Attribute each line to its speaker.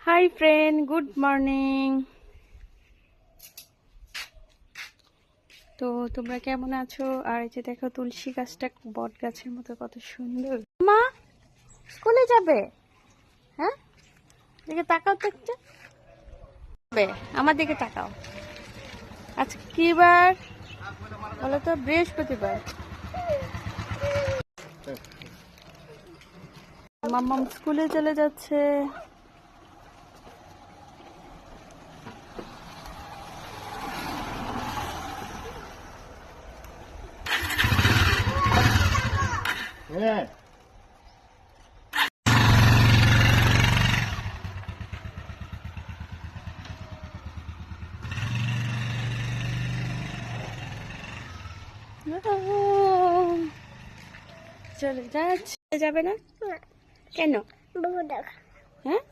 Speaker 1: Hi friend, good morning. তো তোমরা কেমন আছো? আর এই যে দেখো তুলসী গাছটা বট গাছের মতো কত সুন্দর। মা স্কুলে যাবে? হ্যাঁ, দিকে তাকাও তো একটা। আমার দিকে তাকাও। আজকে কি বার বলো তো? বৃহস্পতিবার। মাম্মাম স্কুলে চলে যাচ্ছে।
Speaker 2: Yeah.
Speaker 1: চলে যাচ্ছে। যাবে না কেন? হ্যাঁ,